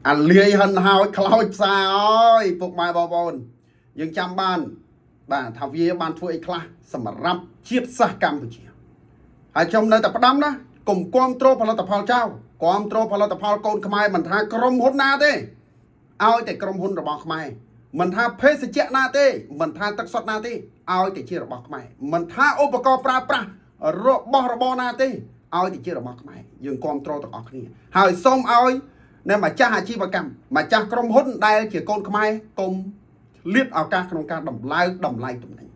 អាលាយហិនហើយខ្លោចផ្សាអើយពុកម៉ែបងប្អូនយើងចាំបានបាទថាវាបានធ្វើអីខ្លះសម្រាប់ជាតិសាសន៍កម្ពុជាហើយខ្ញុំនៅតែផ្ដាំណាកុំគាំទ្រផលិតផលចៅគាំទ្រផលិតផលកូនខ្មែរមិនថាក្រុមហ៊ុនណាទេឲ្យតែក្រុមហ៊ុនរបស់ខ្មែរមិនថាភេសជ្ជៈណាទេមិនថាទឹកសុទ្ធណាទេឲ្យតែជារបស់ខ្មែរមិនថាឧបករណ៍ប្រើប្រាស់របស់របរណាទេឲ្យតែជារបស់ខ្មែរយើងគាំទ្រទាំងអស់គ្នាហើយសូមឲ្យនៅម្ចាស់អាជីវកម្មម្ចាស់ក្រុមហ៊ុនដែលជាកូនខ្មែរកុំលៀតឱកាសក្នុងការតម្លើងតម្លៃទំនិញ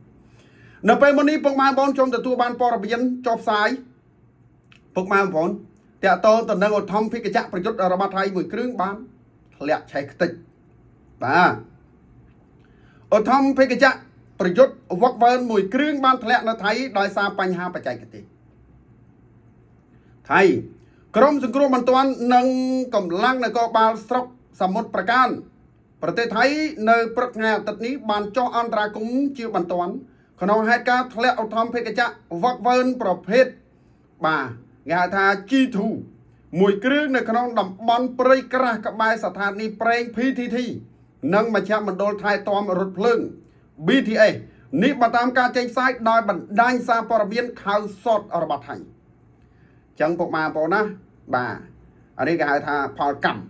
នៅពេលមុននេះពុកម៉ែបងប្អូនចូលទទួលបានព័ត៌មានចុះផ្សាយពុកម៉ែបងប្អូនតាក់ទងទៅនឹងឧទ្ធម្ភាគចក្រប្រយុទ្ធរបស់ថៃមួយគ្រឿងបានធ្លាក់ឆេះខ្ទេចបាទឧទ្ធម្ភាគចក្រប្រយុទ្ធវឹកវើមួយគ្រឿងបានធ្លាក់នៅថៃដោយសារបញ្ហាបច្ចេកទេសថៃក្រុមសង្គ្រោះបន្ទាន់និងកម្លាំងនគរបាលស្រុកសមុទ្រប្រការប្រទេសថៃនៅព្រឹកថ្ងៃអាទិត្យនេះបានចុះអន្តរាគមន៍ជាបន្ទាន់ក្នុងហេតុការណ៍ធ្លាក់ឧទ្ធម្ភាគចក្រវឹកវើប្រភេទបាទគេហៅថា G2 មួយគ្រឿងនៅក្នុងតំបន់ព្រៃក្រាស់ក្បែរស្ថានីយ៍ប្រេង PTT និងមជ្ឈមណ្ឌលថែទាំរថភ្លើង BTS នេះបើតាមការចេញផ្សាយដោយបណ្ដាញសារព័ត៌មានខៅសតរបស់ថៃចឹងពុកម៉ែបងប្អូនណាបាទអានេះគេហៅថាផលកម្ម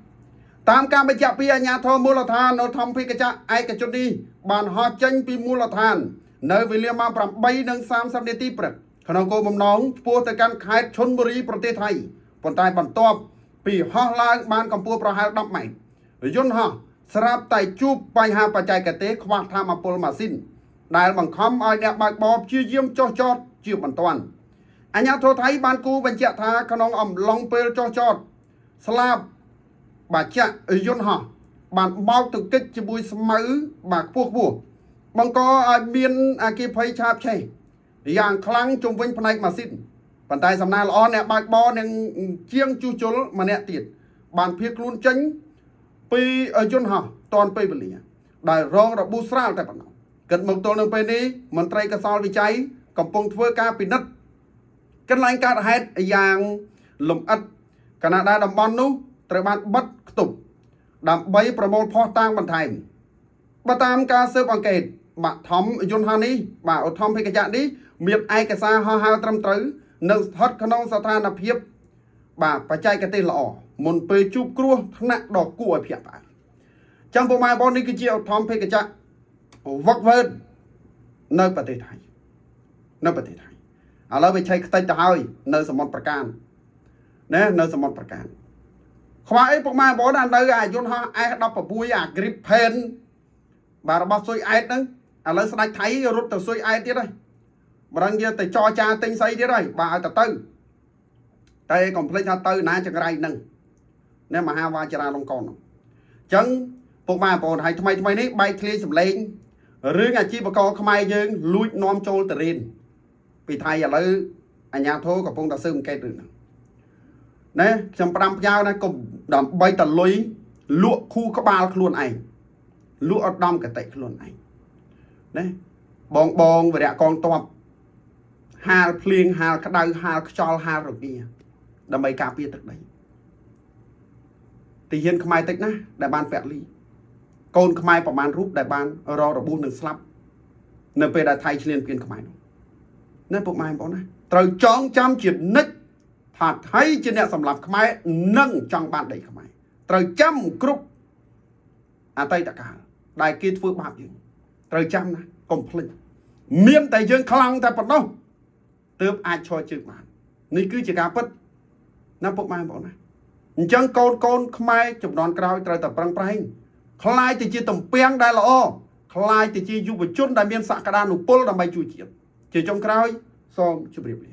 តាមការបញ្ជាក់ពីអាជ្ញាធរមូលដ្ឋានឧទ្ធម្ភាគចក្រឯកជននេះបានហោះចេញពីមូលដ្ឋាននៅវេលាម៉ោង 8:30 នាទីព្រឹកក្នុងគោលបំណងឆ្ពោះទៅកាន់ខេត្តឈុនបុរីប្រទេសថៃប៉ុន្តែបន្ទាប់ពីហោះឡើងបានកម្ពស់ប្រហែល10ម៉ែត្រយន្តហោះស្រាប់តែជួបបញ្ហាបច្ចេកទេសខ្វះថាមពលម៉ាស៊ីនដែលបង្ខំឲ្យអ្នកបើកបរព្យាយាមចុះចតជាបន្ទាន់អាជ្ញាធរថៃបានគូបញ្ជាក់ថាក្នុងអំឡុងពេលចុះចតស្លាបបាចាក់យន្តហោះបានបោកទង្គិចជាមួយស្មៅបាទខ្ពស់បង្កឲ្យមានអគ្គិភ័យឆាបឆេះយ៉ាងខ្លាំងជុំវិញផ្នែកម៉ាស៊ីនប៉ុន្តែសំណាងល្អអ្នកបើកបរនិងជាងជួសជុលម្នាក់ទៀតបានភៀសខ្លួនចេញពីយន្តហោះតាន់ពេលវេលាដែលរងរបួសស្រាលតែប៉ុណ្ណោះគិតមកទល់នៅពេលនេះមន្ត្រីកសលវិច័យកំពុងធ្វើការពិនិត្យកន្លែងកើតហេតុយ៉ាងលម្អិតខណៈដែលតំបន់នោះត្រូវបានបិទខ្ទប់ដើម្បីប្រមូលភស្តុតាងបន្ថែមបើតាមការស៊ើបអង្កេតបាក់ធំយន្តហោះនេះបាទឧទ្ធម្ភាគចក្រនេះមានឯកសារហោះហើរត្រឹមត្រូវនិងស្ថិតក្នុងស្ថានភាពបាទបច្ចេកទេសល្អមុនពេលជួបគ្រោះថ្នាក់ដ៏គួរឲ្យភ្ញាក់ផ្អើលចាំពុកម៉ែបងប្អូននេះគឺជាឧទ្ធម្ភាគចក្រវឹកវើនៅប្រទេសថៃឥឡូវវាឆៃខ្ទេចទៅហើយនៅសមុទ្រប្រការណានៅសមុទ្រប្រការខ្វះអីពុកម៉ែបងប្អូននៅអាយន្តហោះ S16 អា Gripen បាទរបស់ស៊ុយអែតហ្នឹងឥឡូវស្ដេចថៃរត់ទៅស៊ុយអែតទៀតហើយម្ដងយកទៅចរចាទិញស្អីទៀតហើយបាទឲ្យទៅតែកុំភ្លេចថាទៅណាចង្រៃហ្នឹងនេះមហាវាចរាលង្កនអញ្ចឹងពុកម៉ែបងប្អូនហើយថ្មីនេះបែកធ្លាយសម្លេងរឿងអាជីវករខ្មែរយើងលួចនាំចូលទៅរៀនពីថៃឥឡូវអាជ្ញាធរកំពុងតែស៊ើបអង្កេតរឿងហ្នឹងណាខ្ញុំផ្ដាំផ្ញើណាកុំដើម្បីតលុយលក់ខួរក្បាលខ្លួនឯងលក់អត់ដំកតិខ្លួនឯងណាបងវរៈកងទ័ពហាលភ្លៀងហាលក្តៅហាលខ្យល់ហាលរងាដើម្បីការពារទឹកដីទីហ៊ានខ្មែរតិចណាដែលបានពាក់លីកូនខ្មែរប្រមាណរូបដែលបានរងរបួសនិងស្លាប់នៅពេលដែលថៃឈ្លានពានខ្មែរនោះណាពុកម៉ែបងប្អូនណាត្រូវចងចាំជានិច្ចថាថៃជាអ្នកសម្លាប់ខ្មែរនិងចង់បានដីខ្មែរត្រូវចាំគ្រប់អតីតកាលដែលគេធ្វើបាបយើងត្រូវចាំណាកុំភ្លេចមានតែយើងខ្លាំងតែប៉ុណ្ណោះទើបអាចឈរជើងបាននេះគឺជាការពិតណាពុកម៉ែបងប្អូនណាអញ្ចឹងកូនខ្មែរចំនួនក្រោយត្រូវតែប្រឹងប្រែងខ្លាយទៅជាតំពាំងដែលល្អខ្លាយទៅជាយុវជនដែលមានសក្តានុពលដើម្បីជួយជាតិជាចុងក្រោយសូមជម្រាបលា